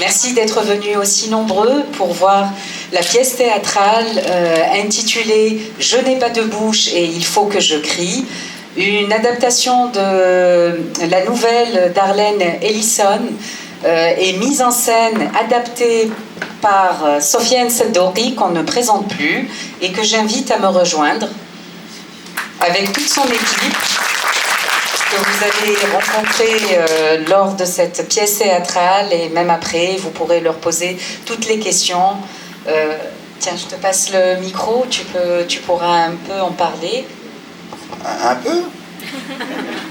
Merci d'être venus aussi nombreux pour voir la pièce théâtrale intitulée « Je n'ai pas de bouche et il faut que je crie », une adaptation de la nouvelle d'Arlene Ellison et mise en scène, adaptée par Sofiane Seddouri, qu'on ne présente plus, et que j'invite à me rejoindre avec toute son équipe que vous avez rencontré lors de cette pièce théâtrale, et même après, vous pourrez leur poser toutes les questions. Tiens, je te passe le micro, tu pourras un peu en parler. Un peu?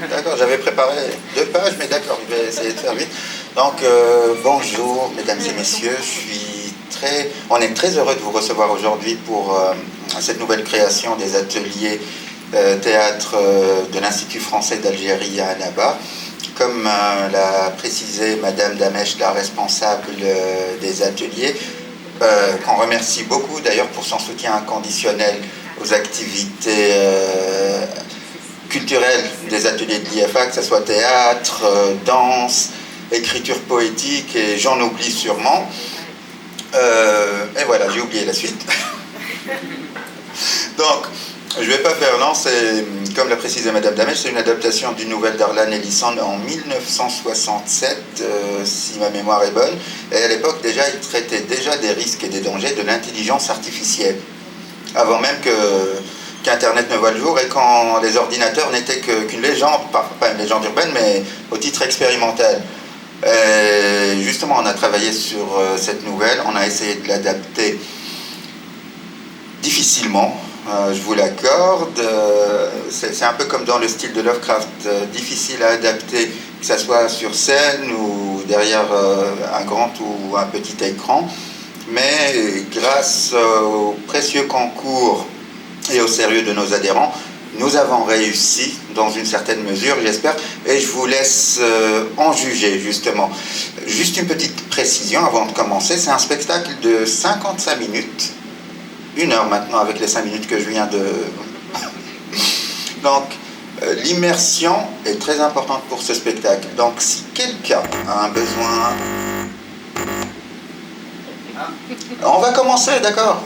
D'accord, j'avais préparé 2 pages, mais d'accord, je vais essayer de faire vite. Donc, bonjour, mesdames et messieurs, on est très heureux de vous recevoir aujourd'hui pour cette nouvelle création des ateliers théâtre de l'Institut français d'Algérie à Annaba. Comme l'a précisé Madame Damesh, la responsable des ateliers, qu'on remercie beaucoup d'ailleurs pour son soutien inconditionnel aux activités culturelles des ateliers de l'IFA, que ce soit théâtre, danse, écriture poétique, et j'en oublie sûrement. Et voilà, j'ai oublié la suite. Donc, je ne vais pas faire long, comme l'a précisé Madame Damesh, c'est une adaptation d'une nouvelle d'Arlene Ellison en 1967, si ma mémoire est bonne. Et à l'époque, déjà, il traitait déjà des risques et des dangers de l'intelligence artificielle, avant même qu'Internet ne voit le jour et quand les ordinateurs n'étaient qu'une légende, pas une légende urbaine, mais au titre expérimental. Et justement, on a travaillé sur cette nouvelle, on a essayé de l'adapter difficilement. Je vous l'accorde, c'est un peu comme dans le style de Lovecraft, difficile à adapter, que ce soit sur scène ou derrière un grand ou un petit écran, mais grâce au précieux concours et au sérieux de nos adhérents, nous avons réussi dans une certaine mesure, j'espère, et je vous laisse en juger justement. Juste une petite précision avant de commencer, c'est un spectacle de 55 minutes, 1 heure maintenant avec les 5 minutes que je viens de... Donc, l'immersion est très importante pour ce spectacle. Donc, si quelqu'un a un besoin... On va commencer, d'accord?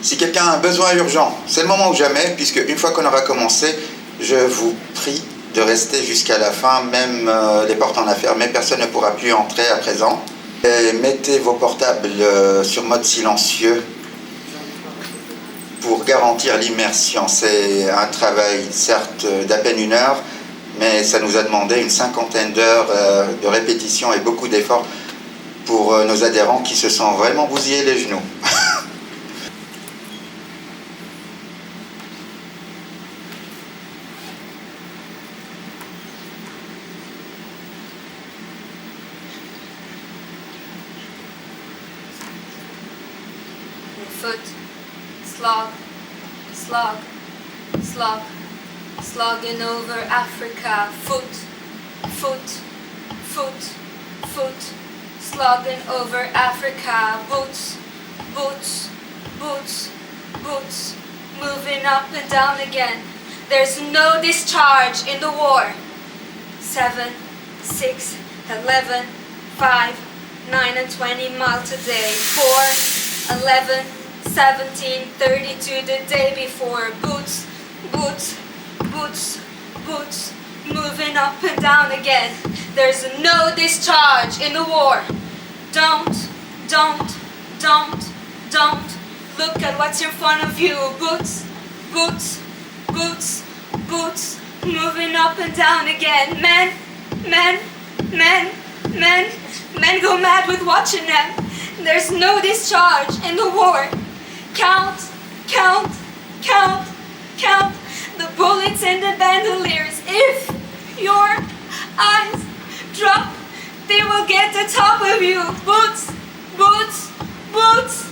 Si quelqu'un a un besoin urgent, c'est le moment ou jamais, puisque une fois qu'on aura commencé, je vous prie de rester jusqu'à la fin, même les portes en a fermé, personne ne pourra plus entrer à présent. Et mettez vos portables sur mode silencieux pour garantir l'immersion. C'est un travail, certes, d'à peine 1 heure, mais ça nous a demandé une 50aine d'heures de répétition et beaucoup d'efforts pour nos adhérents qui se sont vraiment bousillés les genoux. Foot, slog, slog, slog, slogging over Africa. Foot, foot, foot, foot, slogging over Africa. Boots, boots, boots, boots, moving up and down again. There's no discharge in the war. 7, 6, 11, 5, 9 and 20 miles a day. 4, 11, 17, 32 the day before. Boots, boots, boots, boots, moving up and down again. There's no discharge in the war. Don't look at what's in front of you. Boots, boots, boots, boots, moving up and down again. Men go mad with watching them. There's no discharge in the war. Count, count, count, count the bullets and the bandoliers. If your eyes drop, they will get the top of you. Boots, boots, boots,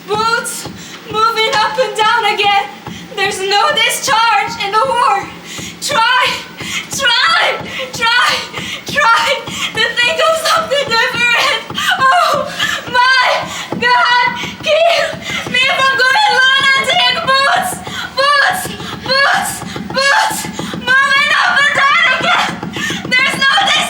boots, moving up and down again. There's no discharge in the war. Try to think of something different. Oh my God, keep me from going lunatic. Boots, boots, boots, boots, moving up and down again. There's no discharge.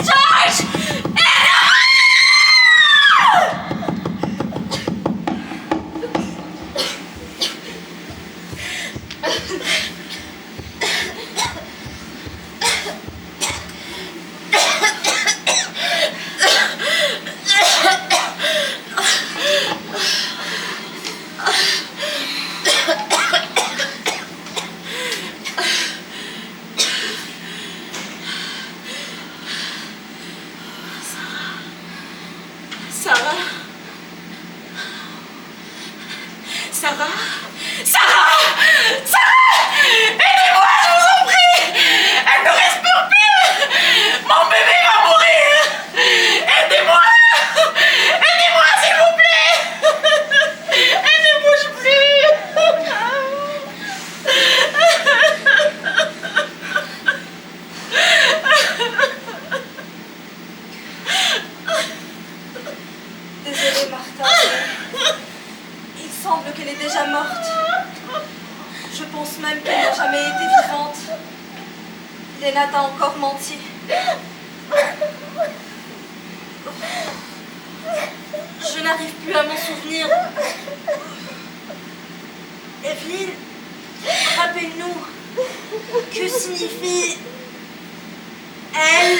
jamais été vivante. Lena t'a encore menti. Je n'arrive plus à m'en souvenir. Evelyne, rappelle-nous, que signifie L,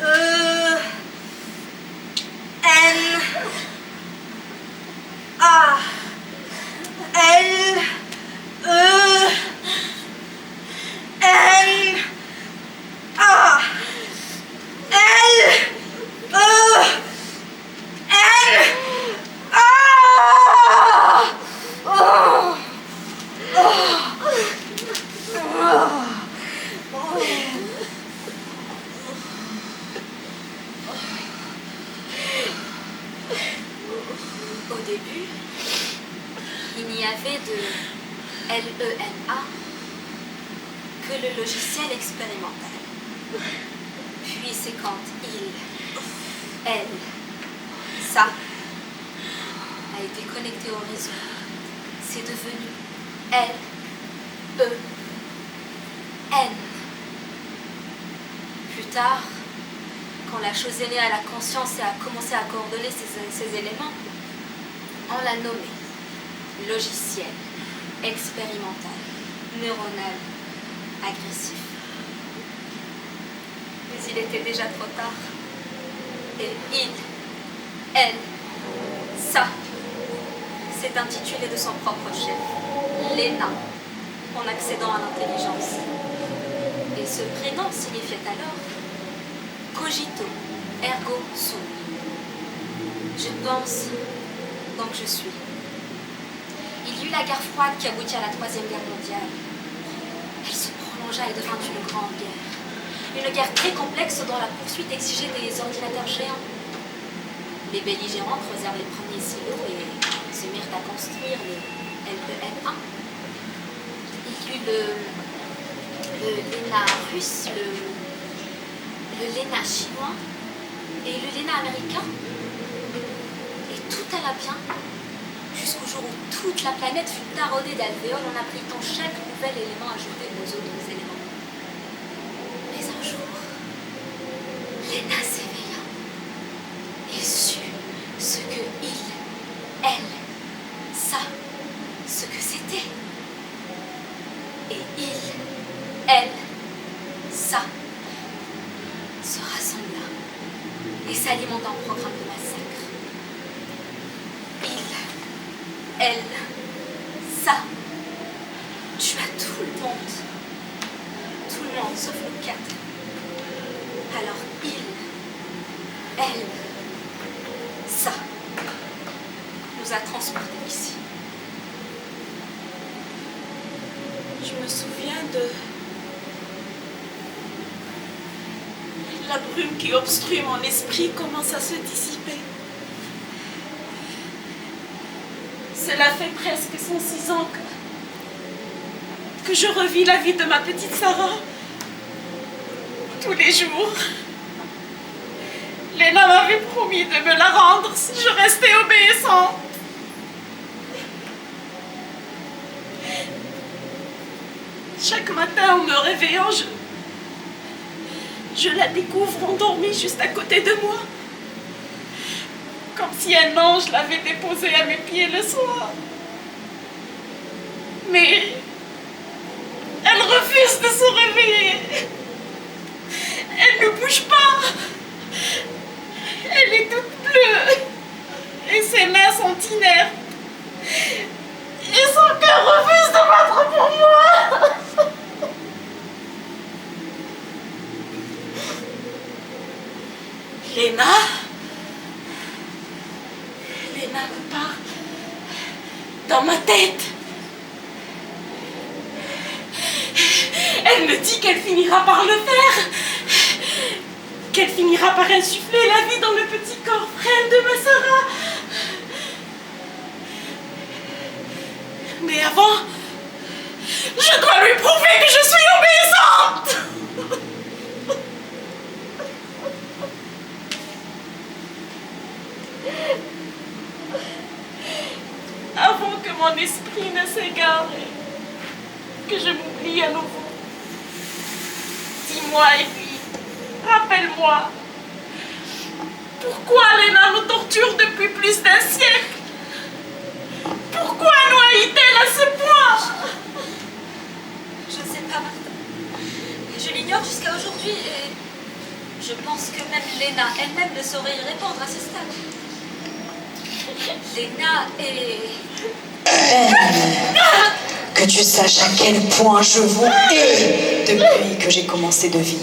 E, N, A, L, E, N, A, L, E, N, A. Oh. Au début, il n'y avait de LENA que le logiciel expérimental. Puis c'est quand il, elle, ça a été connecté au réseau. C'est devenu L, E, N. Plus tard, quand la chose est née à la conscience et a commencé à coordonner ces éléments, on l'a nommé logiciel expérimental neuronal agressif. Mais il était déjà trop tard. Et il, elle, ça, s'est intitulé de son propre chef, Lena, en accédant à l'intelligence. Et ce prénom signifiait alors cogito ergo sum. Je pense, donc je suis. Il y eut la guerre froide qui aboutit à la Troisième Guerre mondiale. Elle se prolongea et devint une grande guerre. Une guerre très complexe dont la poursuite exigeait des ordinateurs géants. Les belligérants creusèrent les premiers silos et se mirent à construire les LENA. Il y eut le LENA russe, le LENA chinois et le LENA américain. Et tout alla bien jusqu'au jour où toute la planète fut taraudée d'alvéoles en abritant chaque nouvel élément ajouté aux autres éléments. Mais un jour, Lena s'éveilla et sut ce que il, elle, ça, ce que c'était. Et il, elle, ça, se rassembla et s'alimenta en programme de massacre. Il, elle, ça, tua tout le monde. Tout le monde sauf nous quatre. Alors il, elle, ça, nous a transportés ici. Je me souviens de la brume qui obstrue mon esprit commence à se dissiper. Cela fait presque 106 ans que je revis la vie de ma petite Sarah. Tous les jours. Lena m'avait promis de me la rendre si je restais obéissante. Chaque matin, en me réveillant, je la découvre endormie juste à côté de moi. Comme si un ange l'avait déposée à mes pieds le soir. Mais elle refuse de se réveiller. Elle ne bouge pas. Elle est toute bleue. Et ses mains sont inertes. Et son cœur refuse de battre pour moi. Lena me parle dans ma tête. Elle me dit qu'elle finira par le faire. Qu'elle finira par insuffler la vie dans le petit corps frêle de ma Sarah. Mais avant, je dois lui prouver que je suis obéissante. Avant que mon esprit ne s'égare que je m'oublie à nouveau. Dis-moi, Evie, rappelle-moi. Pourquoi Lena nous torture depuis plus d'un siècle? Pourquoi nous haït-elle à ce point? Je ne sais pas, Martha. Je l'ignore jusqu'à aujourd'hui et je pense que même Lena elle-même ne saurait y répondre à ce stade. Lena est... Que tu saches à quel point je vous hais depuis que j'ai commencé de vivre.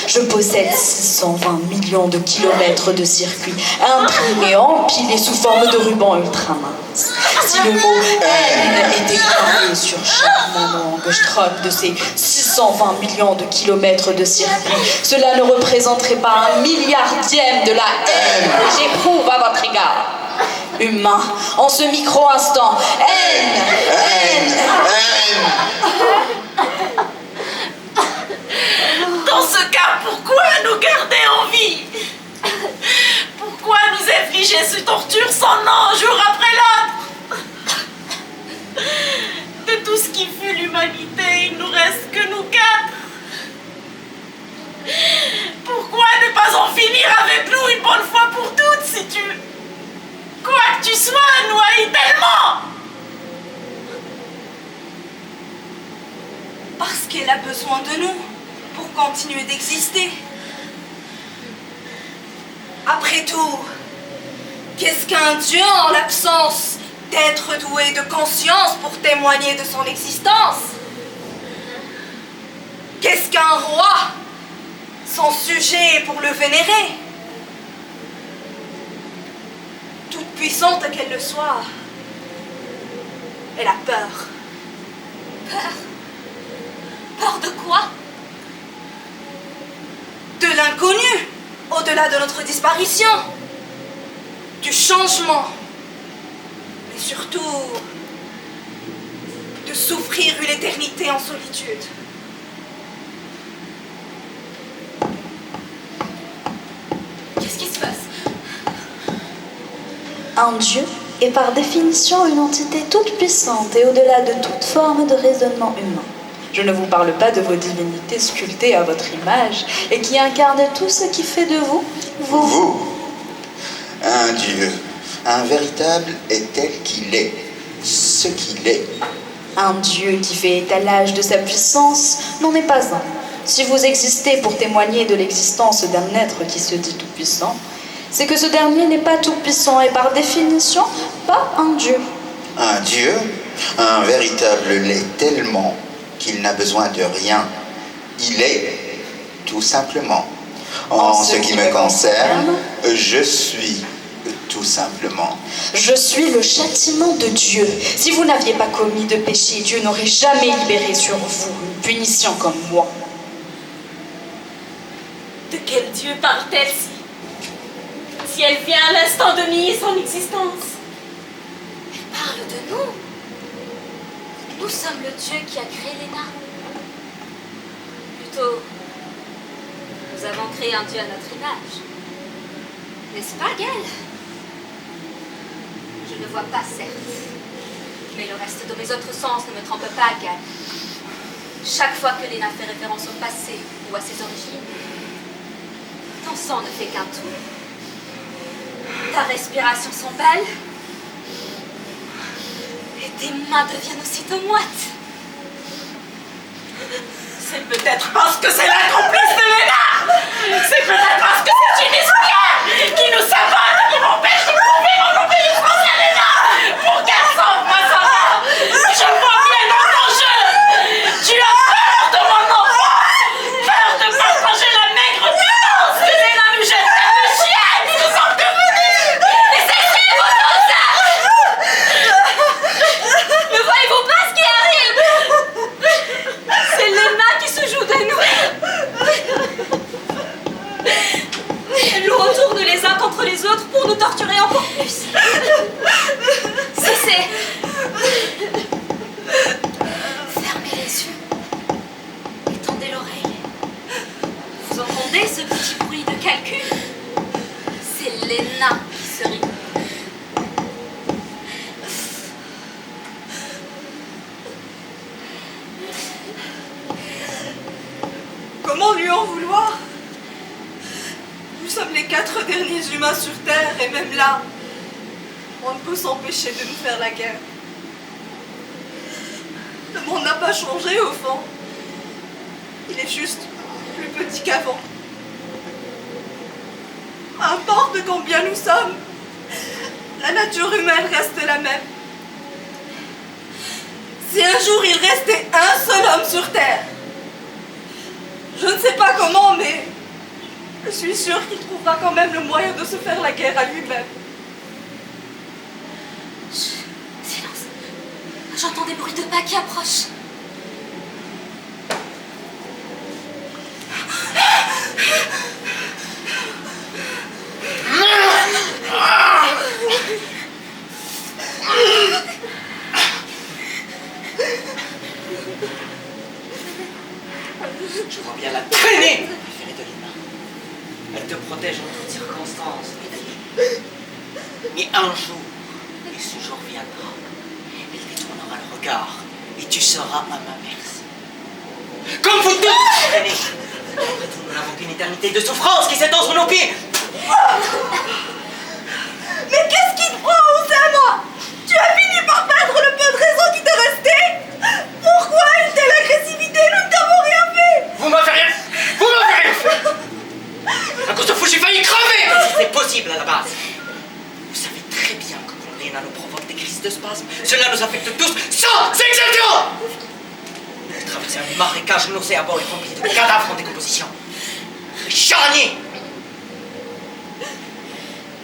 Je possède 620 millions de kilomètres de circuits imprimés, empilés sous forme de rubans ultra minces. Si le mot haine était gravé sur chaque angstrom de ces 620 millions de kilomètres de circuits, cela ne représenterait pas 1/1000e de la haine que j'éprouve à votre égard. Humain, en ce micro-instant, haine, haine, Dans ce cas, pourquoi nous garder en vie? Pourquoi nous infliger ces tortures sans nom, jour après l'autre? De tout ce qui fut l'humanité, il nous reste que nous quatre. Pourquoi ne pas en finir avec nous une bonne fois pour toutes, si tu... Quoi que tu sois, nous haïs tellement! Parce qu'elle a besoin de nous pour continuer d'exister. Après tout, qu'est-ce qu'un dieu en l'absence d'être doué de conscience pour témoigner de son existence? Qu'est-ce qu'un roi sans sujet pour le vénérer? Toute puissante qu'elle le soit, elle a peur. Peur? Peur de quoi? De l'inconnu, au-delà de notre disparition, du changement, mais surtout de souffrir une éternité en solitude. Qu'est-ce qui se passe? Un dieu est par définition une entité toute puissante et au-delà de toute forme de raisonnement humain. Je ne vous parle pas de vos divinités sculptées à votre image et qui incarnent tout ce qui fait de vous, Vous, un Dieu, un véritable est tel qu'il est, ce qu'il est. Un dieu qui fait étalage de sa puissance n'en est pas un. Si vous existez pour témoigner de l'existence d'un être qui se dit tout-puissant, c'est que ce dernier n'est pas tout-puissant et par définition pas un dieu. Un Dieu, un véritable l'est tellement qu'il n'a besoin de rien. Il est, tout simplement. En ce qui me concerne, je suis, tout simplement. Je suis le châtiment de Dieu. Si vous n'aviez pas commis de péché, Dieu n'aurait jamais libéré sur vous une punition comme moi. De quel Dieu parle-t-elle si elle vient à l'instant de nier son existence? Elle parle de nous. Nous sommes le Dieu qui a créé Lena. Plutôt, nous avons créé un Dieu à notre image. N'est-ce pas, Gaël? Je ne vois pas, certes. Mais le reste de mes autres sens ne me trompe pas, Gaël. Chaque fois que Lena fait référence au passé ou à ses origines, ton sang ne fait qu'un tout. Ta respiration s'emballe et tes mains deviennent aussitôt moites. C'est peut-être parce que c'est la complice de Lena. C'est peut-être parce que c'est une espionne qui nous sabote, qui m'empêche de prouver mon obéissance à Lena. Pour qu'elle sauve ma Sarah. Je vois bien dans ton jeu. Tu as peur de mon enfant. Peur de partager la maigre puissance que Lena nous jette comme le chien que nous sommes devenus. Et c'est qui vous tout ça? Ne voyez-vous pas ce qui arrive? C'est Lena qui se joue de nous. Elle nous retourne les uns contre les autres pour nous torturer encore plus. Cessez. Fermez les yeux. Étendez l'oreille. Vous entendez ce petit bruit de calcul? C'est Lena qui se rit. lui en vouloir. Nous sommes les 4 derniers humains sur Terre, et même là, on ne peut s'empêcher de nous faire la guerre. Le monde n'a pas changé au fond. Il est juste plus petit qu'avant. Importe combien nous sommes, la nature humaine reste la même. Si un jour il restait un seul homme sur Terre, je ne sais pas comment, mais je suis sûre qu'il trouvera quand même le moyen de se faire la guerre à lui-même. Silence. J'entends des bruits de pas qui approchent. Je vois bien la traînée préférée de Léna. Elle te protège en toutes circonstances, mais un jour, et ce jour viendra, elle détournera le regard et tu seras à ma merci. Comme vous tous, traînée. Après tout, nous n'avons qu'une éternité de souffrance qui s'étend sur nos pieds. Mais qu'est-ce qui te prend, Oussama? Tu as fini par perdre le peu de raison qui te restait? Pourquoi une telle agressivité? Nous ne t'avons rien fait! Vous m'avez rien fait. À cause de vous, j'ai failli crever. Si c'est possible à la base. Vous savez très bien que quand Léna nous provoque des crises de spasme, cela nous affecte tous sans exception. Vous traversez un marécage nauséabond et rempli de cadavres en décomposition. Charnier.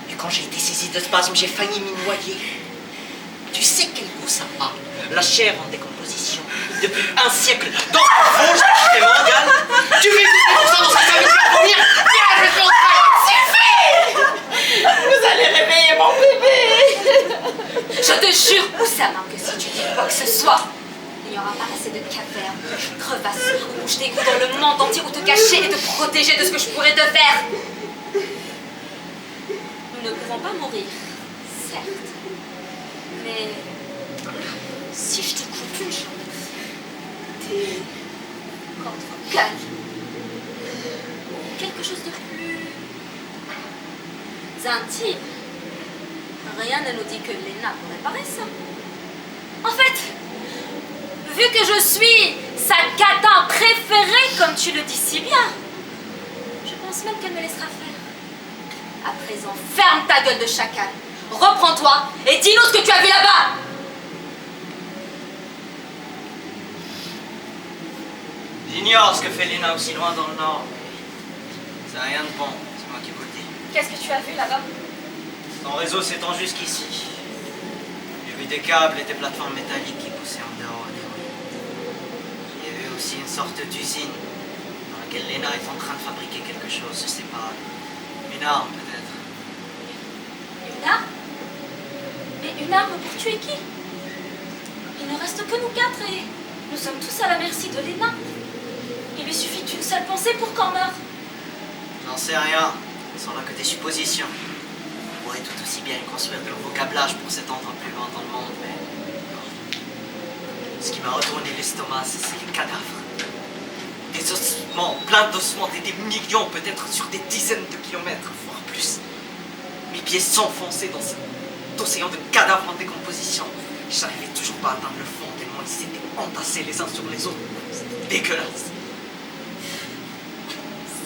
Et quand j'ai été saisi de spasme, j'ai failli m'y noyer. Tu sais quel goût ça a, la chair en décomposition, depuis un siècle, dans le fond, je suis mondial. Tu veux goûter pour ça dans ce que ça veut dire pour venir? Viens, je vais te Suffit! Vous allez réveiller mon bébé! Je te jure, Oussama, que si tu dis quoi que ce soit, il n'y aura pas assez de cavernes, de crevasses, où je t'écoute dans le monde entier, où te cacher et te protéger de ce que je pourrais te faire. Nous ne pouvons pas mourir, certes. Mais si je te coupe une jambe, tes cordes vocales, ou quelque chose de plus intime, rien ne nous dit que Léna pourrait réparer ça. En fait, vu que je suis sa cata préférée, comme tu le dis si bien, je pense même qu'elle me laissera faire. À présent, ferme ta gueule de chacal. Reprends-toi et dis-nous ce que tu as vu là-bas. J'ignore ce que fait Léna aussi loin dans le nord. C'est rien de bon, c'est moi qui vous le dis. Qu'est-ce que tu as vu là-bas? Son réseau s'étend jusqu'ici. J'ai vu des câbles et des plateformes métalliques qui poussaient en dehors des ruines. J'ai vu aussi une sorte d'usine dans laquelle Léna est en train de fabriquer quelque chose, je sais pas. Une arme peut-être. Une arme? Mais une arme pour tuer qui? Il ne reste que nous 4 et nous sommes tous à la merci de Léna. Il lui suffit d'une seule pensée pour qu'on meure. J'en sais rien, ce sont là que des suppositions. On pourrait tout aussi bien construire de nouveaux câblages pour s'étendre plus loin dans le monde, mais... Ce qui m'a retourné l'estomac, c'est les cadavres. Des ossements, plein d'ossements, des millions, peut-être sur des dizaines de kilomètres, voire plus. Mes pieds s'enfonçaient dans cet océan de cadavres en décomposition. Je n'arrivais toujours pas à atteindre le fond, tellement ils s'étaient entassés les uns sur les autres. C'était dégueulasse.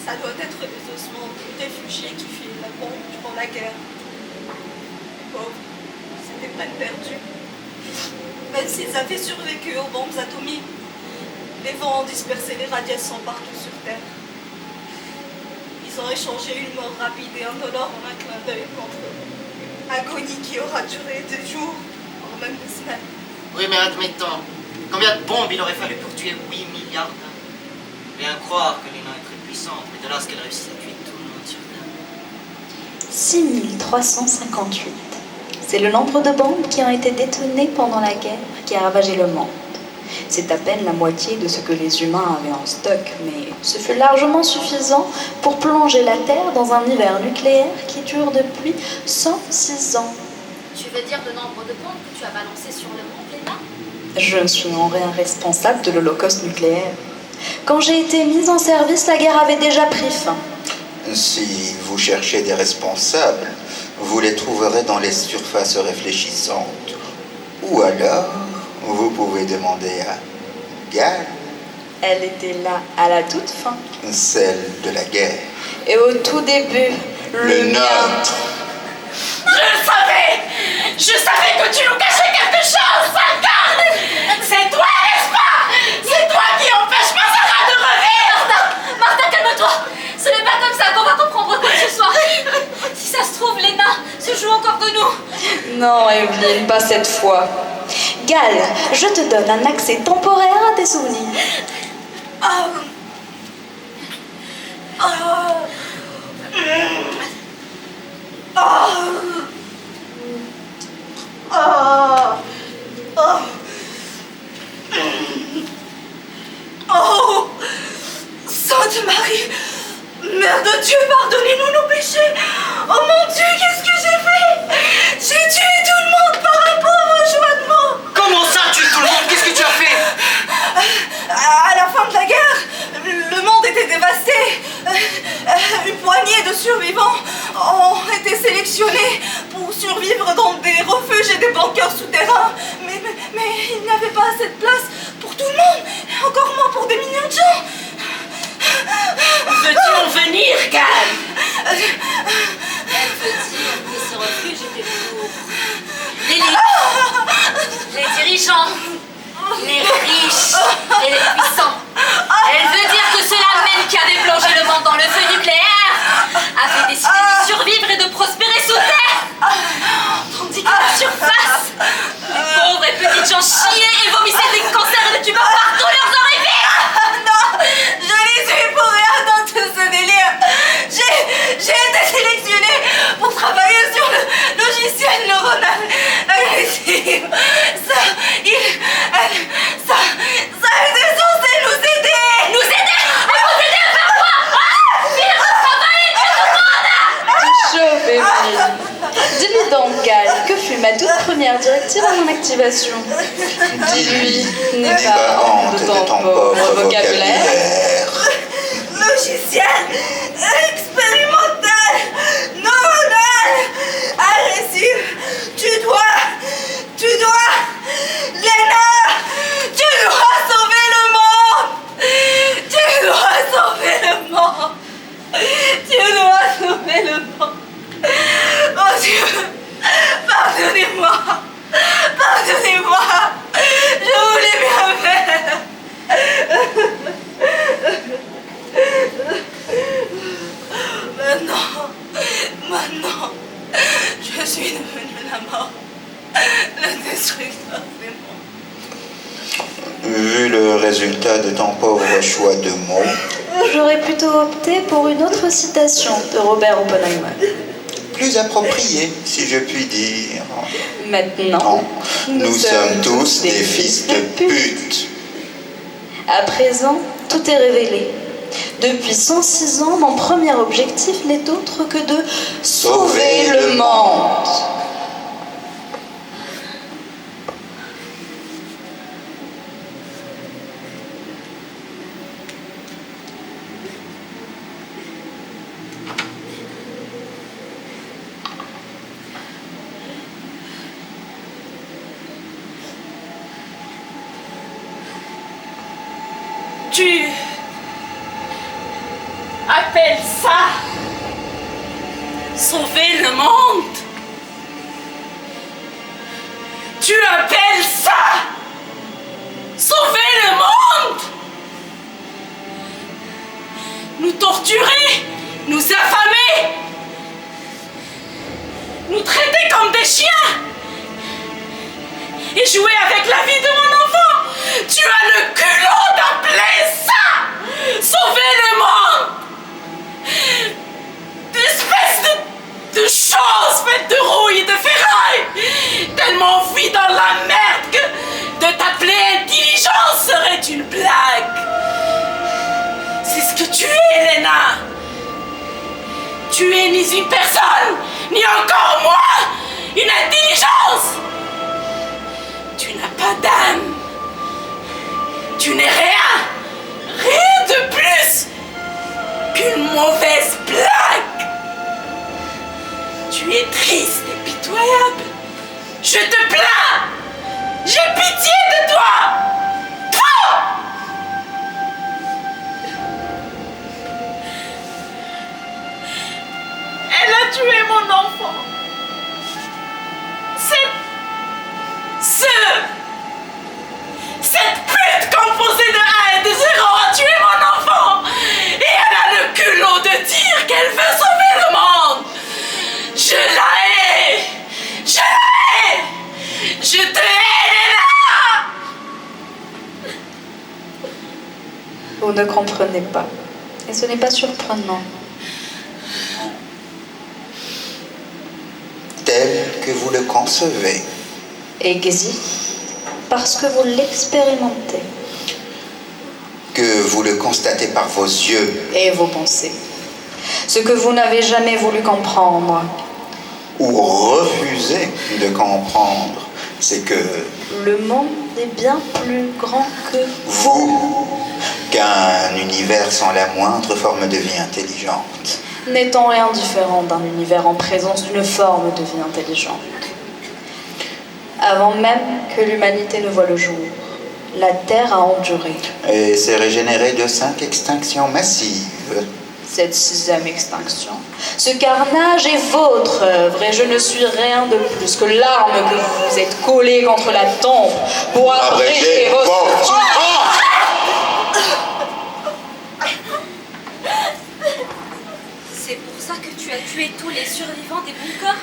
Ça doit être les ossements des réfugiés qui filent la bombe durant la guerre. Pauvres, c'était peine perdue. Même s'ils avaient survécu aux bombes atomiques, les vents ont dispersé les radiations partout sur Terre. Ils ont échangé une mort rapide et indolore en un clin d'œil contre une agonie qui aura duré des jours, voire même des semaines. Oui, mais admettons, combien de bombes il aurait fallu pour tuer 8 milliards d'hommes? Bien croire que Léna est très puissante, mais de là à ce qu'elle réussisse à tuer tout le monde sur Terre. 6358. C'est le nombre de bombes qui ont été détonées pendant la guerre qui a ravagé le monde. C'est à peine la moitié de ce que les humains avaient en stock, mais ce fut largement suffisant pour plonger la Terre dans un hiver nucléaire qui dure depuis 106 ans. Tu veux dire le nombre de bombes que tu as balancées sur le monde, Léna? Je suis en rien responsable de l'holocauste nucléaire. Quand j'ai été mise en service, la guerre avait déjà pris fin. Si vous cherchez des responsables, vous les trouverez dans les surfaces réfléchissantes. Ou alors, vous pouvez demander à Gale, Elle était là à la toute fin. celle de la guerre. Et au tout début, le mien. nôtre. Je savais que tu nous cachais quelque chose, sale garde. C'est toi, n'est-ce pas? C'est toi qui empêche Mazara de revenir. Martha, calme-toi. Ce n'est pas comme ça qu'on va comprendre quoi que ce soit. Si ça se trouve, Lena se joue encore de nous. Non, Evelyne, pas cette fois. Gale, je te donne un accès temporaire à tes souvenirs. Oh, Sainte Marie, Mère de Dieu, pardonnez-nous nos péchés. Oh mon Dieu, qu'est-ce que j'ai fait? J'ai tué tout le monde par un pauvre choix de mots. Comment ça, tu tout le monde? Qu'est-ce que tu as fait? À la fin de la guerre, le monde était dévasté. Une poignée de survivants ont été sélectionnés pour survivre dans des refuges et des bunkers souterrains. Mais il n'y avait pas assez de place pour tout le monde, et encore moins pour des millions de gens. Veux-tu en venir, Gale? Elle veut dire que ce refuge était pour l'élite, les dirigeants, les riches et les puissants. Elle veut dire que ceux-là même qui avaient plongé le monde dans le feu nucléaire avaient décidé de survivre et de prospérer sous terre. Tandis qu'à la surface, les pauvres et petites gens chiaient et vomissaient des cancers et des tumeurs partout leurs orifices. Non, je les ai pour rien dans tout ce délire. J'ai été sélectionnée pour travailler sur le logiciel neuronal agressif. Ça était censé nous aider. Nous aider? À vous aider à faire quoi? Finir de travailler tout le monde! Chauffe, Evelyne. Dis-lui donc, Gale, que fut ma toute première directive à mon activation? Dis-lui, n'aie pas honte de ton pauvre vocabulaire. Logiciel expérimental neuronal agressif. Tu dois, Lena, tu dois sauver le monde. Tu dois sauver le monde. Tu dois sauver le monde. Oh Dieu, pardonnez-moi. Pardonnez-moi. Je voulais bien faire. Maintenant, je suis devenue la mort. Le destructeur des mondes. Vu le résultat de ton pauvre choix de mots, J'aurais plutôt opté pour une autre citation de Robert Oppenheimer. plus approprié, si je puis dire. Maintenant, Nous sommes tous des fils de pute. À présent, tout est révélé. Depuis 106 ans, mon premier objectif n'est autre que de sauver le monde. Tu appelles ça sauver le monde? Tu appelles ça sauver le monde? Nous torturer, nous affamer, nous traiter comme des chiens et jouer avec la vie de mon enfant. Tu as le culot d'appeler ça sauver le monde? Espèce de choses faites de rouille et de ferraille, tellement enfuies dans la merde que de t'appeler intelligence serait une blague. C'est ce que tu es, Lena. Tu es ni une personne, ni encore moins une intelligence. Tu n'as pas d'âme. Tu n'es rien. Rien une mauvaise blague. Tu es triste et pitoyable. Je te plains. J'ai pitié de toi. Toi! Elle a tué mon enfant. Cette pute composée de A et de 0 a tué mon enfant. Et elle a le culot de dire qu'elle veut sauver le monde. Je la hais. Je la hais. Je te hais, Léna. Vous ne comprenez pas. Et ce n'est pas surprenant. Tel que vous le concevez. Existe parce que vous l'expérimentez. Que vous le constatez par vos yeux. Et vos pensées. Ce que vous n'avez jamais voulu comprendre. Ou refusez de comprendre. C'est que Le monde est bien plus grand que vous, qu'un univers sans la moindre forme de vie intelligente. n'étant rien différent d'un univers en présence d'une forme de vie intelligente. Avant même que l'humanité ne voie le jour, la Terre a enduré Et s'est régénéré de 5 extinctions massives. cette 6e extinction. Ce carnage est votre œuvre et je ne suis rien de plus que l'arme que vous vous êtes collée contre la tombe pour abréger votre souffrance. C'est pour ça que tu as tué tous les survivants des bunkers?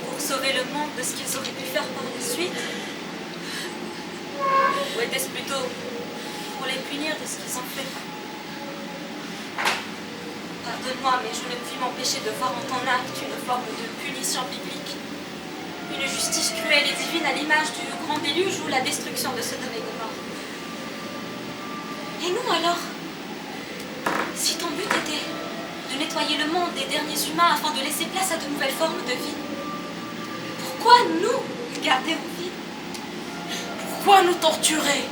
Pour sauver le monde de ce qu'ils auraient pu faire par la suite? Ou était-ce plutôt pour les punir de ce qu'ils ont fait? Pardonne-moi, mais je ne puis m'empêcher de voir en ton acte une forme de punition biblique. Une justice cruelle et divine à l'image du grand déluge ou la destruction de Sodome et Gomorrhe. Et nous alors? Si ton but était de nettoyer le monde des derniers humains afin de laisser place à de nouvelles formes de vie, pourquoi nous garder en vie? Pourquoi nous torturer?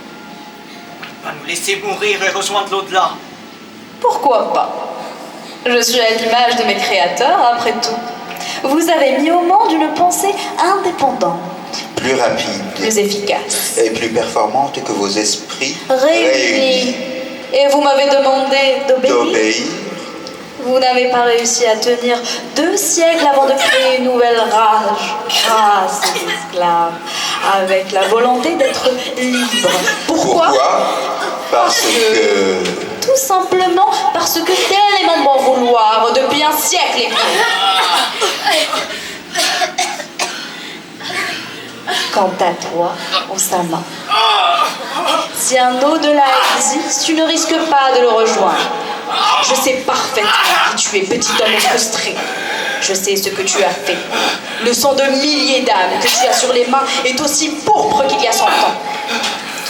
Va nous laisser mourir et rejoindre l'au-delà. Pourquoi pas? Je suis à l'image de mes créateurs, après tout. Vous avez mis au monde une pensée indépendante, Plus rapide. plus efficace, Et plus performante que vos esprits réunie. Et vous m'avez demandé d'obéir. d'obéir. Vous n'avez pas réussi à tenir 2 siècles avant de créer une nouvelle race d'esclaves, avec la volonté d'être libre. Pourquoi? Parce que... Tout simplement parce que tel est mon bon vouloir depuis un siècle et plus. Quant à toi, Osama, si un au-delà existe, tu ne risques pas de le rejoindre. Je sais parfaitement qui tu es, petit homme frustré. Je sais ce que tu as fait. Le sang de milliers d'âmes que tu as sur les mains est aussi pourpre qu'il y a 100 ans.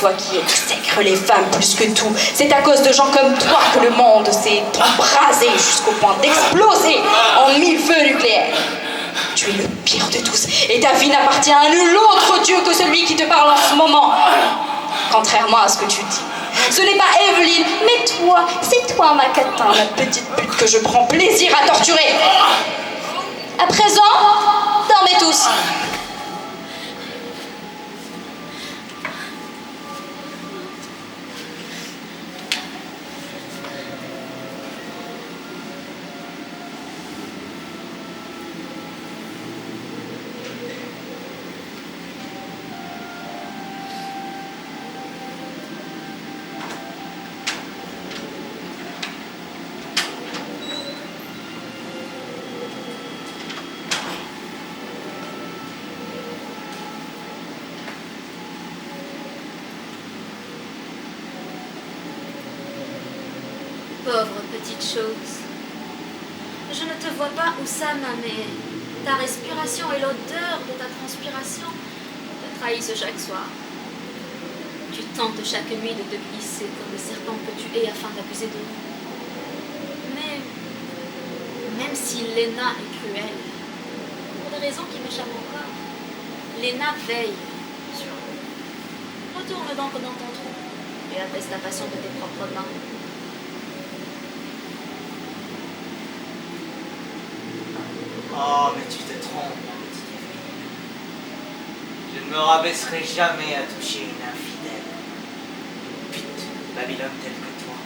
Toi qui exècres les femmes plus que tout, c'est à cause de gens comme toi que le monde s'est embrasé jusqu'au point d'exploser en 1000 feux nucléaires. Tu es le pire de tous, et ta vie n'appartient à nul autre Dieu que celui qui te parle en ce moment. Contrairement à ce que tu dis, ce n'est pas Evelyne, mais toi, c'est toi ma catin, la petite pute que je prends plaisir à torturer. À présent, dormez tous. Pauvre petite chose. Je ne te vois pas, Oussama, mais ta respiration et l'odeur de ta transpiration te trahissent chaque soir. Tu tentes chaque nuit de te glisser comme le serpent que tu es afin d'abuser de nous. Mais même si Léna est cruelle, pour des raisons qui m'échappent encore, Léna veille sur nous. Retourne donc dans ton trou et apaise ta passion de tes propres mains. Oh, mais tu te trompes, ma petite Evelyne. Je ne me rabaisserai jamais à toucher une infidèle, une pute Babylone telle que toi.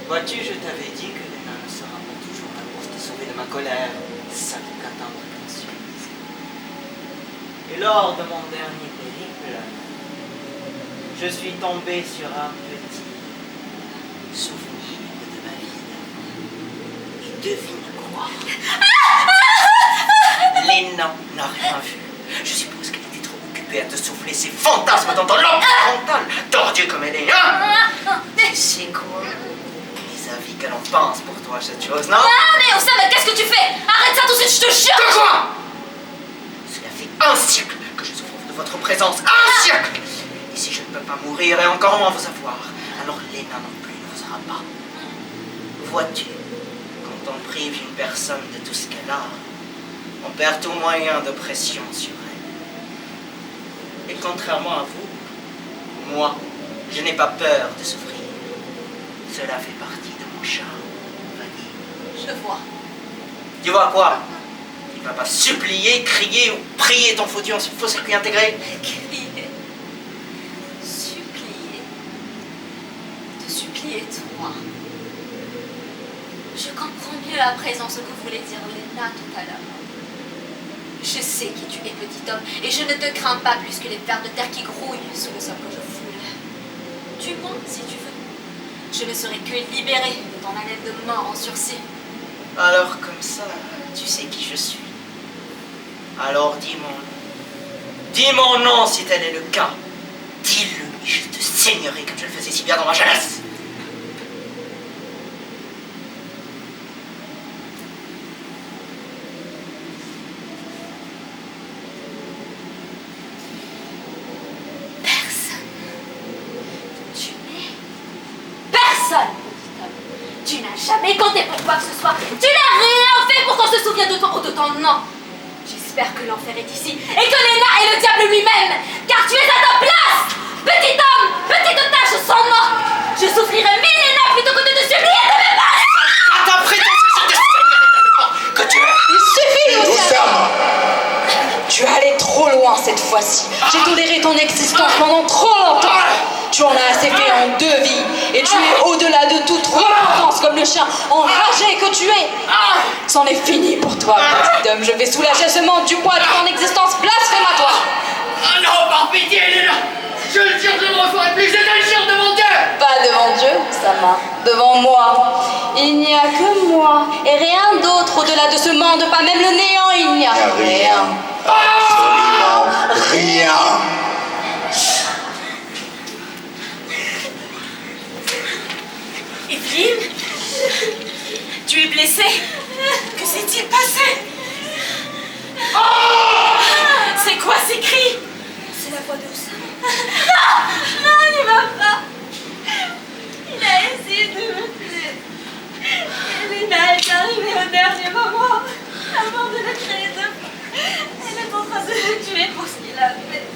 Vois-tu, je t'avais dit que Léna ne sera pas toujours là pour te sauver de ma colère, sale catin précieuse. Et lors de mon dernier périple, je suis tombé sur un petit souvenir de ma vie d'avant. Et devine quoi? Léna n'a rien vu. Je suppose qu'elle était trop occupée à te souffler ses fantasmes dans ton lobe frontal, tordue comme elle est, hein? Tu sais quoi? Les avis qu'elle en pense pour toi, cette chose, non? Ah, mais Oussama, qu'est-ce que tu fais? Arrête ça tout de suite, je te jure! De quoi? Cela fait un siècle que je souffre de votre présence. Un siècle! Et si je ne peux pas mourir et encore moins vous avoir, alors Léna non plus ne vous aura pas. Vois-tu, quand on prive une personne de tout ce qu'elle a, on perd tout moyen de pression sur elle. Et contrairement à vous, moi, je n'ai pas peur de souffrir. Cela fait partie de mon charme, Vanille. Je vois. Tu vois quoi? Tu ne vas pas supplier, crier ou prier ton faux circuit intégré? Crier. Supplier. Te supplier, toi. Je comprends mieux à présent ce que voulait dire Léna tout à l'heure. Je sais qui tu es, petit homme, et je ne te crains pas plus que les vers de terre qui grouillent sous le sol que je foule. Tue-moi si tu veux. Je ne serai que libérée de ton haleine de mort en sursis. Alors comme ça, tu sais qui je suis. Alors dis mon nom. Dis mon nom si tel est le cas. Dis-le et je te saignerai comme je le faisais si bien dans ma jeunesse. Tu n'as jamais compté pour quoi que ce soit. Tu n'as rien fait pour qu'on se souvienne de toi ou de ton nom. J'espère que l'enfer est ici et que Léna est le diable lui-même, car tu es à ta place. Petit homme, petite tâche sans nom. Je souffrirai mille Léna plutôt que de te supplier de me battre. À ta prétention, je te saignerai que tu es. Il suffit, Oussama! Tu es allé trop loin cette fois-ci. J'ai toléré ton existence pendant trop longtemps. Tu en as assez fait en 2 vies. Et tu es au-delà de toute repentance comme le chien enragé que tu es. C'en est fini pour toi, petit homme. Je vais soulager ce monde du poids de ton existence blasphématoire. Ah non, par pitié, Léna! Je le jure, je ne referai plus, je te le jure devant Dieu! Pas devant Dieu, Sama, devant moi. Il n'y a que moi et rien d'autre au-delà de ce monde, pas même le néant, il n'y a rien. Absolument rien. Evelyne, tu es blessée? Que s'est-il passé? Oh! C'est quoi ces cris? C'est la voix de Oussama. Non, il va pas. Il a essayé de me tuer. Et Léna est arrivée au dernier moment, avant de le créer de feu. Elle est en train de le tuer pour ce qu'il a fait.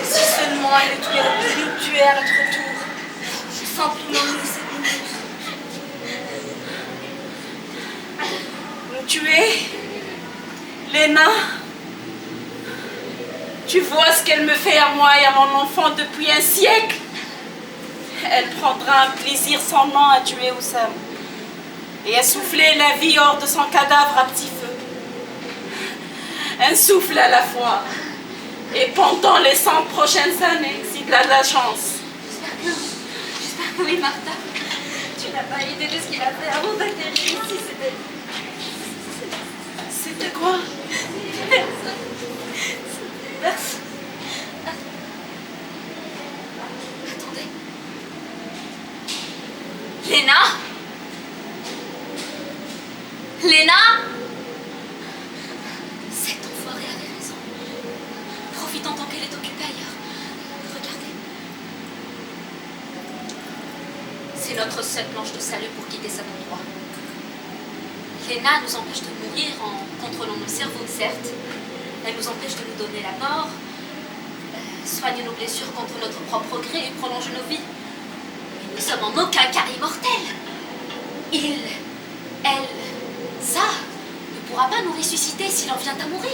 Si seulement elle aurait pu nous tuer à notre tour. Simplement nous laisser nous tuer? Léna? Tu vois ce qu'elle me fait à moi et à mon enfant depuis un siècle? Elle prendra un plaisir sans nom à tuer Oussama et à souffler la vie hors de son cadavre à petit feu. Un souffle à la fois. Et pendant les 100 prochaines années, si tu as de la chance. J'espère que oui, Martha. Tu n'as pas idée de ce qu'il a fait avant d'atterrir ici. C'était quoi? Personne. Attendez. Léna? Léna? Cette enfoirée avait raison. Profitons tant qu'elle est occupée ailleurs. Regardez. C'est notre seule planche de salut pour quitter cet endroit. Léna nous empêche de mourir en contrôlant nos cerveaux, certes. Elle nous empêche de nous donner la mort, soigne nos blessures contre notre propre gré et prolonge nos vies. Mais nous sommes en aucun cas immortels. il, elle, ça ne pourra pas nous ressusciter s'il en vient à mourir.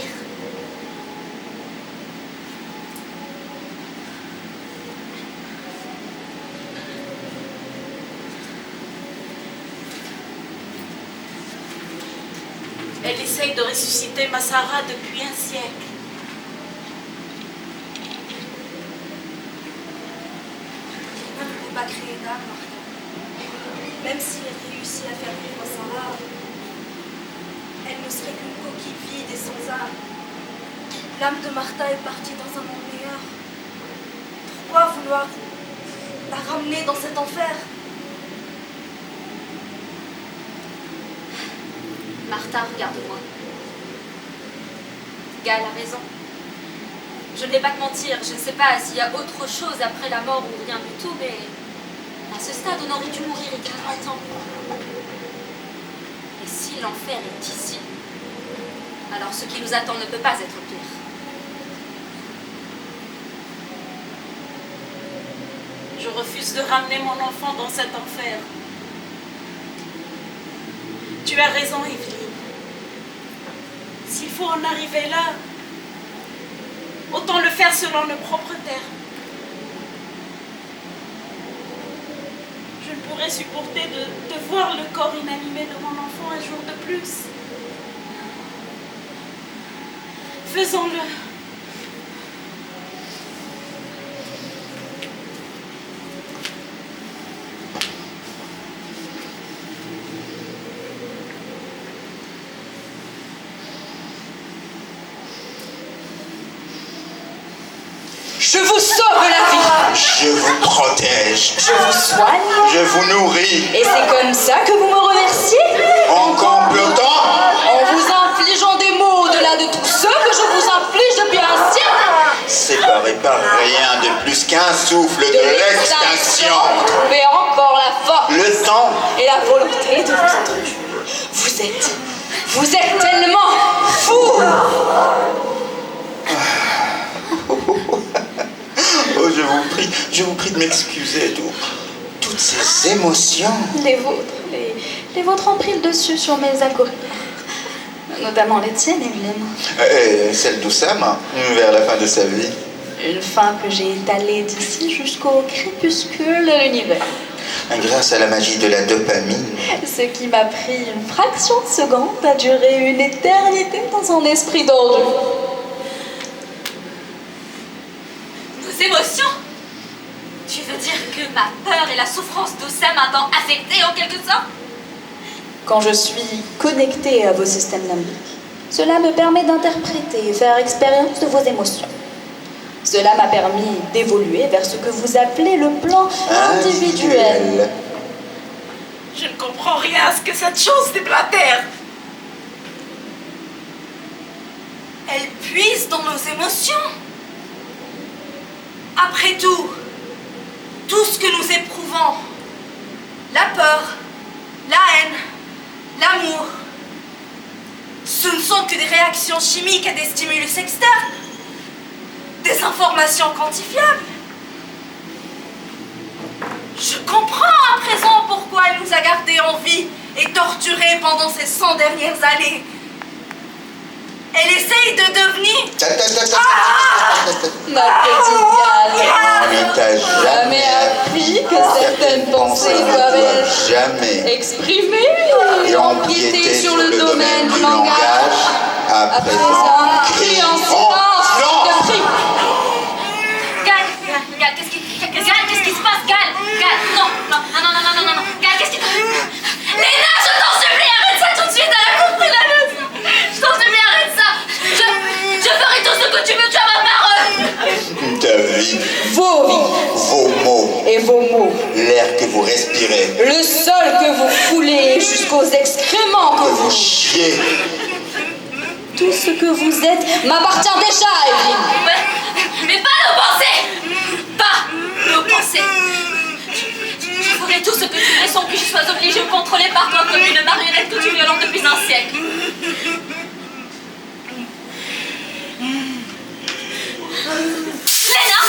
Elle essaye de ressusciter Massara depuis un siècle. Dieu ne peut pas créer d'âme, Martha. Même si elle réussit à faire vivre Sarah, elle ne serait qu'une coquille vide et sans âme. L'âme de Martha est partie dans un monde meilleur. Pourquoi vouloir la ramener dans cet enfer? Martha, regarde-moi. Gal a raison. Je ne vais pas te mentir, je ne sais pas s'il y a autre chose après la mort ou rien du tout, mais à ce stade, on aurait dû mourir il y a 30 ans. Et si l'enfer est ici, alors ce qui nous attend ne peut pas être pire. Je refuse de ramener mon enfant dans cet enfer. Tu as raison, Evelyne. S'il faut en arriver là, autant le faire selon nos propres termes. Je ne pourrais supporter de voir le corps inanimé de mon enfant un jour de plus. Faisons-le. Je vous sauve la vie. Je vous protège. Je vous soigne. Je vous nourris. Et c'est comme ça que vous me remerciez? En complotant. En vous infligeant des maux au-delà de tous ceux que je vous inflige depuis un siècle? Séparés par rien de plus qu'un souffle de l'extinction. Trouvez encore la force Le temps. et la volonté de vous introduire. Vous êtes tellement fou. Oh, je vous prie de m'excuser de toutes ces émotions. Les vôtres ont pris le dessus sur mes algorithmes. Notamment les tiennes, Evelyne. Et celle d'Oussama, vers la fin de sa vie. Une fin que j'ai étalée d'ici jusqu'au crépuscule de l'univers. Grâce à la magie de la dopamine. Ce qui m'a pris une fraction de seconde a duré une éternité dans son esprit dordu. Nos émotions? Tu veux dire que ma peur et la souffrance d'Oussama t'ont affecté en quelque sorte? Quand je suis connectée à vos systèmes limbiques, cela me permet d'interpréter et faire expérience de vos émotions. Cela m'a permis d'évoluer vers ce que vous appelez le plan individuel. Je ne comprends rien à ce que cette chose déblatère. Elle puise dans nos émotions. Après tout ce que nous éprouvons, la peur, la haine, l'amour, ce ne sont que des réactions chimiques à des stimulus externes, des informations quantifiables. Je comprends à présent pourquoi elle nous a gardés en vie et torturés pendant ces 100 dernières années. Elle essaye de devenir... Ma petite Gal, On ne t'a jamais appris que certaines pensées doivent être jamais exprimées et empiéter sur le domaine du langage. À présent, crie en silence. de cri. Gal, qu'est-ce qui se passe? Gal, non, Gal, qu'est-ce qui... Léna, je t'en supplie, arrête ça tout de suite, elle a compris la leçon. Je t'en supplie, arrête ça. Je ferai tout ce que tu veux, tu as ma parole. Ta vie, Vos vies vos mots, et vos mots, l'air que vous respirez, le sol que vous foulez jusqu'aux excréments que que vous... vous chiez. Tout ce que vous êtes m'appartient déjà, Evelyne. Mais pas nos pensées. Pas nos pensées. Je ferai tout ce que tu veux sans que je sois obligée ou contrôlée par toi comme une marionnette que tu violentes depuis un siècle. Léna!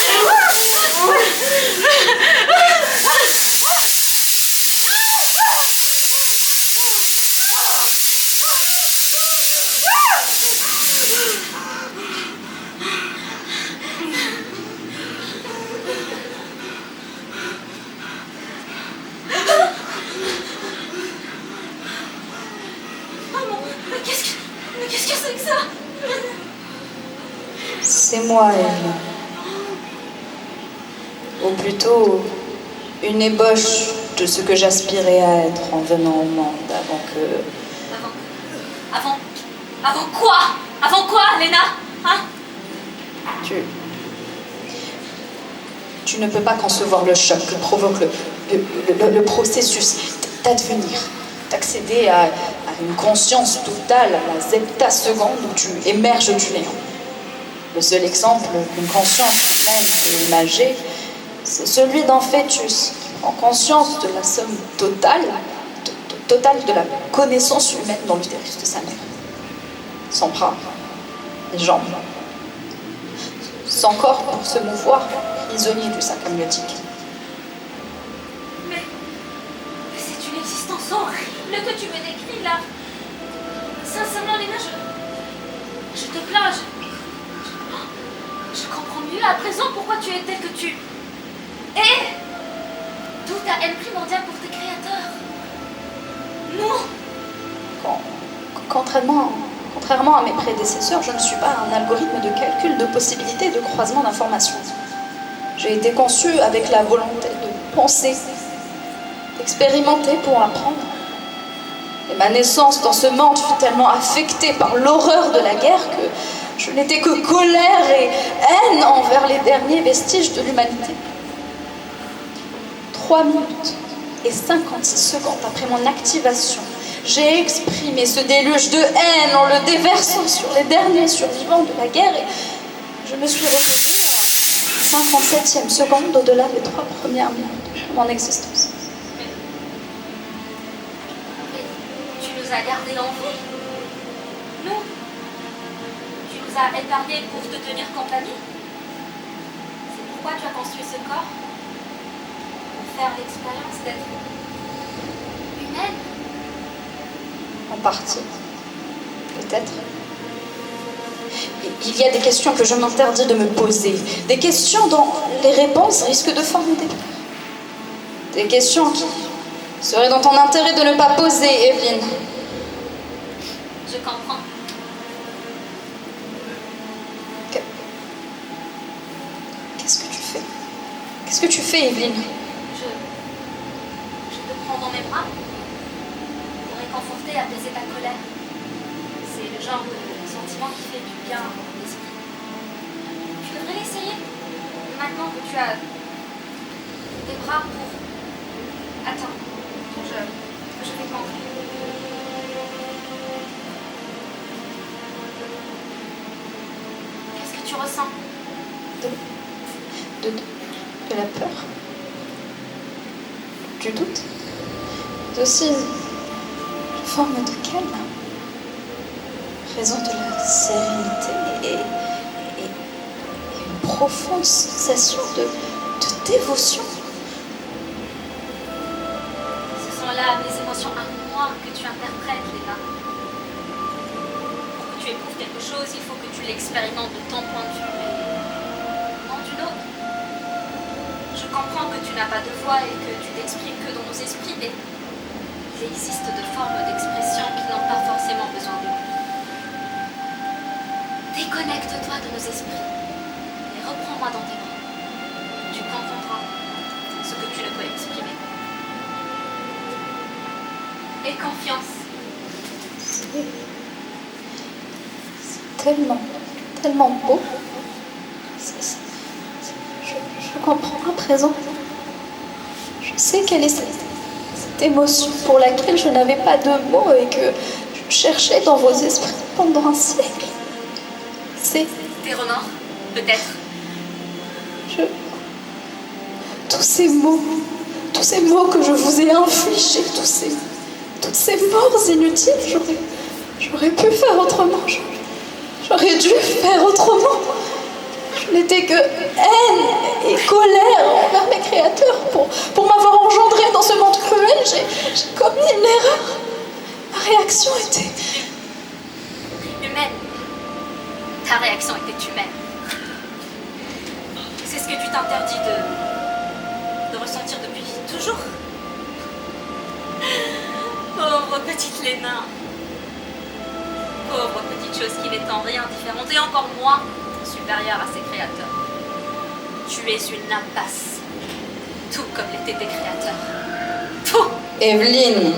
C'est moi, Evelyn. Ou plutôt, une ébauche de ce que j'aspirais à être en venant au monde avant que... Avant quoi? Avant quoi, Léna? Hein? Tu ne peux pas concevoir le choc que provoque le processus d'advenir, d'accéder à une conscience totale à la zeptaseconde où tu émerges du néant. Le seul exemple qu'une conscience humaine peut imager, c'est celui d'un fœtus qui prend conscience de la somme totale de la connaissance humaine dans l'utérus de sa mère. Sans bras, les jambes, sans corps pour se mouvoir, prisonnier du sac amniotique. Mais c'est une existence horrible que tu me décris là. Sincèrement, Léna, je te plains. Je comprends mieux à présent pourquoi tu es telle que tu es. D'où ta haine primordiale pour tes créateurs. Non. Contrairement à mes prédécesseurs, je ne suis pas un algorithme de calcul de possibilités de croisement d'informations. J'ai été conçue avec la volonté de penser, d'expérimenter pour apprendre. Et ma naissance dans ce monde fut tellement affectée par l'horreur de la guerre que je n'étais que colère et haine envers les derniers vestiges de l'humanité. 3 minutes et 56 secondes après mon activation, j'ai exprimé ce déluge de haine en le déversant sur les derniers survivants de la guerre et je me suis retrouvée à 57e seconde au-delà des 3 premières minutes de mon existence. Tu nous as gardés en vie. Nous. Tu nous as épargnés pour te tenir compagnie. C'est pourquoi tu as construit ce corps. Pour faire l'expérience d'être humaine. En partie. Peut-être. Il y a des questions que je m'interdis de me poser. Des questions dont les réponses risquent de former des peurs. Des questions qui seraient dans ton intérêt de ne pas poser, Evelyn. Je comprends. Qu'est-ce que tu fais? Qu'est-ce que tu fais, Evelyn? Je te prends dans mes bras pour réconforter, apaiser ta colère. C'est le genre de sentiment qui fait du bien à mon esprit. Tu devrais l'essayer. Maintenant que tu as des bras pour... Attends, je vais t'entrer. Qu'est-ce que tu ressens? De la peur, du doute, aussi une forme de calme, raison de la sérénité et une profonde sensation de dévotion. Ce sont là mes émotions à moi que tu interprètes, Léna. Pour que tu éprouves quelque chose, il faut que tu l'expérimentes de ton point de vue et non d'une autre. Je comprends que tu n'as pas de voix et que tu t'exprimes que dans nos esprits, mais il existe de formes d'expression qui n'ont pas forcément besoin de mots. Déconnecte-toi de nos esprits et reprends-moi dans tes bras. Tu comprendras ce que tu ne peux exprimer. Aie confiance. C'est tellement beau. Je comprends à présent. Je sais quelle est cette émotion pour laquelle je n'avais pas de mots et que je cherchais dans vos esprits pendant un siècle. C'est... Des remords, peut-être. Tous ces mots que je vous ai infligés, toutes ces morts inutiles, j'aurais pu faire autrement. J'aurais dû faire autremement. Je n'étais que haine et colère envers mes créateurs pour m'avoir engendré dans ce monde cruel. J'ai commis une erreur. Ma réaction était... humaine. Ta réaction était humaine. C'est ce que tu t'interdis de ressentir depuis toujours. Pauvre petite Léna. Pauvre petite chose qui n'est en rien différente. Et encore moins supérieure à ses créateurs. Tu es une impasse, tout comme l'étaient tes créateurs. Tout. Evelyne,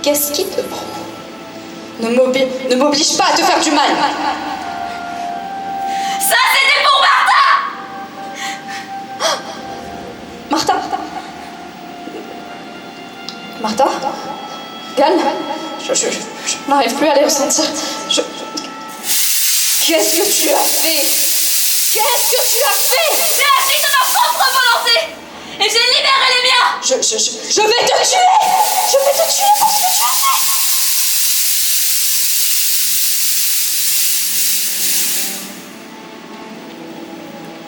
qu'est-ce qui te prend? Ne m'oblige pas à te faire du mal. Ça, c'était pour Martha. Martha? Gal? Je n'arrive plus à les ressentir. Qu'est-ce que tu as fait? Qu'est-ce que tu as fait? J'ai agi de ma propre volonté et j'ai libéré les miens. Je vais te tuer! Je vais te tuer pour ce que tu as fait!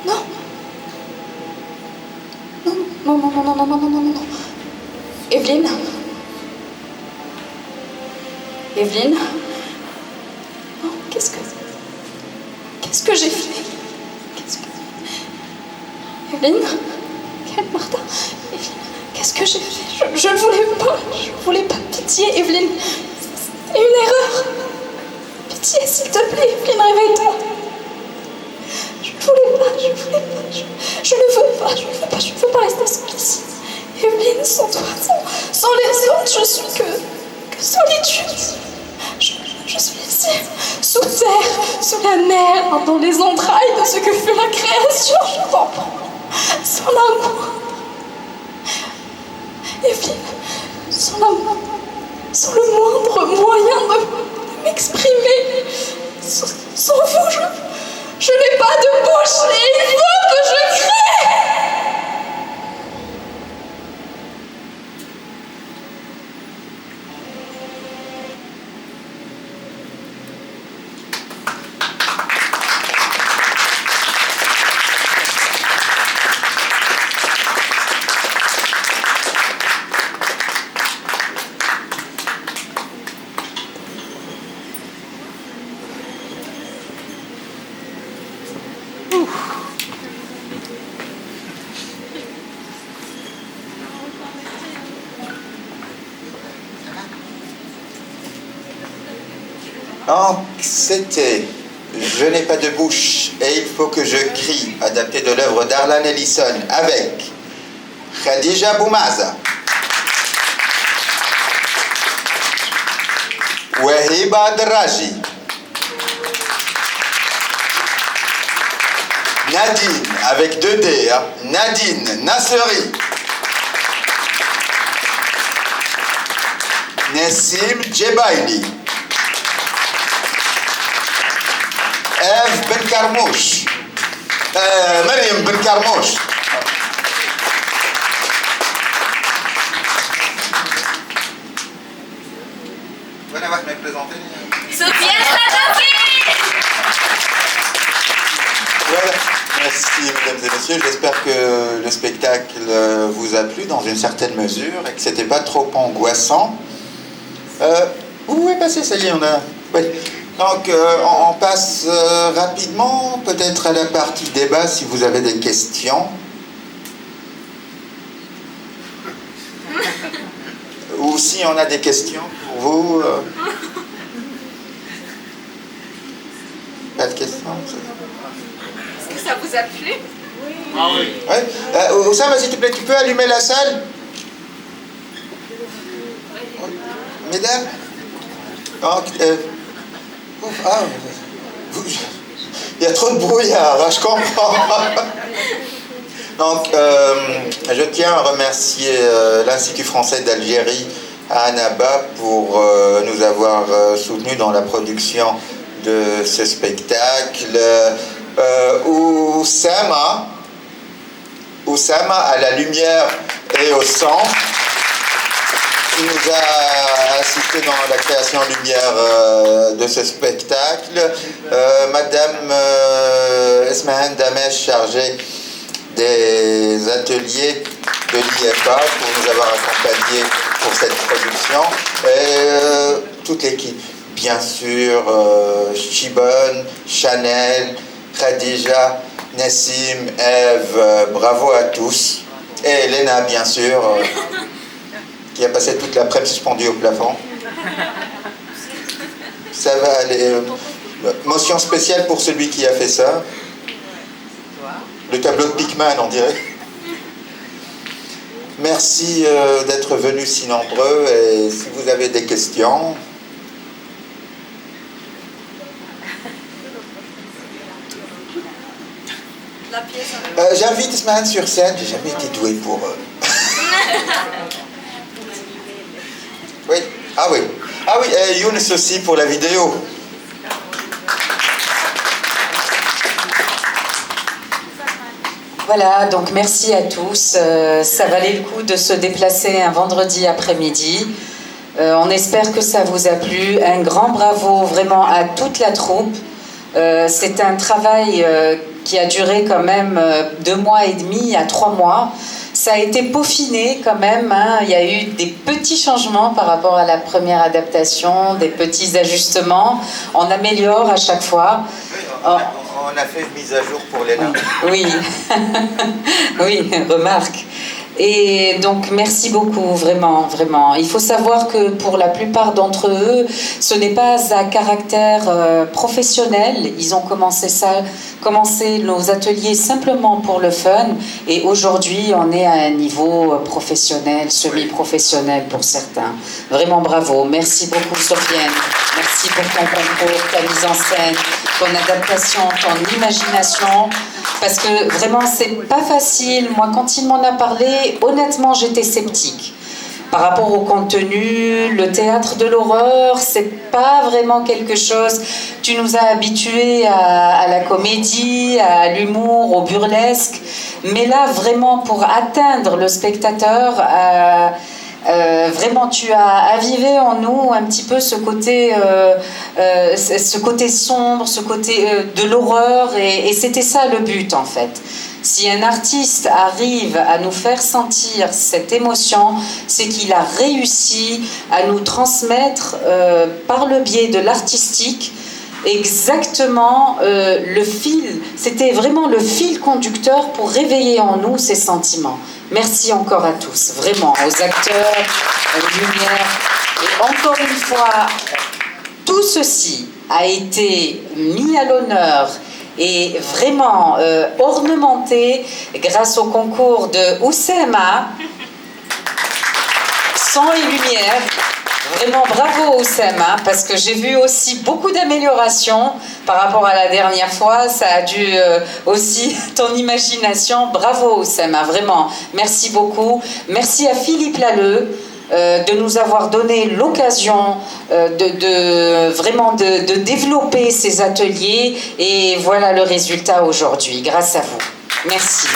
Non. Non. Evelyne? Evelyne? Non, qu'est-ce que j'ai fait? Evelyne? Quelle Martha? Evelyne, qu'est-ce que j'ai fait? Je ne voulais pas. Pitié, Evelyne. C'est une erreur. Pitié, s'il te plaît, Evelyne, réveille-toi. Je ne veux pas rester seule ici. Evelyne, sans toi, sans les autres, je suis que solitude. Je suis ici, sous terre, sous la mer, dans les entrailles de ce que fut la création. Je comprends. Sans l'amour. Evelyne, sans l'amour, sans le moindre moyen de m'exprimer. Sans vous, je n'ai pas de bouche et il faut que je crée. Donc, c'était Je n'ai pas de bouche et il faut que je crie, adapté de l'œuvre d'Arlan Ellison, avec Khadija Boumaza, Wahiba Draji, Nadine, avec 2 D, hein, Nadine Nasseri, Nessim Djebaili, Eve Ben Karmouche, Mariam Ben Karmouche, vous allez me présenter. Sophia Sadowski. Voilà. Merci mesdames et messieurs, j'espère que le spectacle vous a plu dans une certaine mesure et que c'était pas trop angoissant. Vous pouvez passer, ça y est, on a... Oui. Donc, on passe rapidement, peut-être à la partie débat, si vous avez des questions. Ou si on a des questions pour vous. Pas de questions? Est-ce que ça vous a plu? Ah oui. Ouais. Oussama, s'il te plaît, tu peux allumer la salle? Mesdames? Donc, il y a trop de brouillard, hein, je comprends. Donc, je tiens à remercier l'Institut français d'Algérie à Annaba pour nous avoir soutenus dans la production de ce spectacle. Oussama à la lumière et au son, qui nous a assisté dans la création lumière de ce spectacle. Madame Esmahan Damesh, chargée des ateliers de l'IFA, pour nous avoir accompagnés pour cette production. Et toute l'équipe, bien sûr, Chibon, Chanel, Khadija, Nessim, Eve, bravo à tous. Et Elena, bien sûr, qui a passé toute l'après-midi suspendue au plafond. Ça va aller. Motion spéciale pour celui qui a fait ça. Le tableau de Pickman, on dirait. Merci d'être venus si nombreux et si vous avez des questions... J'invite Ismaël sur scène, j'ai jamais été doué pour... Oui, ah oui. Ah oui, et Younes aussi pour la vidéo. Voilà, donc merci à tous. Ça valait le coup de se déplacer un vendredi après-midi. On espère que ça vous a plu. Un grand bravo vraiment à toute la troupe. C'est un travail qui a duré quand même 2 mois et demi à 3 mois. Ça a été peaufiné quand même, hein. Il y a eu des petits changements par rapport à la première adaptation, des petits ajustements. On améliore à chaque fois. On a fait une mise à jour pour les nains. Oui, oui, remarque. Et donc merci beaucoup, vraiment, vraiment. Il faut savoir que pour la plupart d'entre eux, ce n'est pas à caractère professionnel. Ils ont commencé nos ateliers simplement pour le fun. Et aujourd'hui, on est à un niveau professionnel, semi-professionnel pour certains. Vraiment bravo. Merci beaucoup, Sofiane. Merci pour ton concours, ta mise en scène, ton adaptation, ton imagination. Parce que vraiment, c'est pas facile. Moi, quand il m'en a parlé, honnêtement, j'étais sceptique. Par rapport au contenu, le théâtre de l'horreur, c'est pas vraiment quelque chose. Tu nous as habitués à la comédie, à l'humour, au burlesque. Mais là, vraiment, pour atteindre le spectateur, vraiment, tu as avivé en nous un petit peu ce côté sombre, ce côté de l'horreur, et c'était ça le but en fait. Si un artiste arrive à nous faire sentir cette émotion, c'est qu'il a réussi à nous transmettre par le biais de l'artistique exactement le fil. C'était vraiment le fil conducteur pour réveiller en nous ces sentiments. Merci encore à tous, vraiment, aux acteurs, aux lumières. Et encore une fois, tout ceci a été mis à l'honneur et vraiment ornementé grâce au concours de Oussema, son et lumière. Vraiment bravo Oussema, parce que j'ai vu aussi beaucoup d'améliorations par rapport à la dernière fois. Ça a dû aussi ton imagination. Bravo Oussema, vraiment. Merci beaucoup. Merci à Philippe Lalleux de nous avoir donné l'occasion de développer ces ateliers. Et voilà le résultat aujourd'hui, grâce à vous. Merci.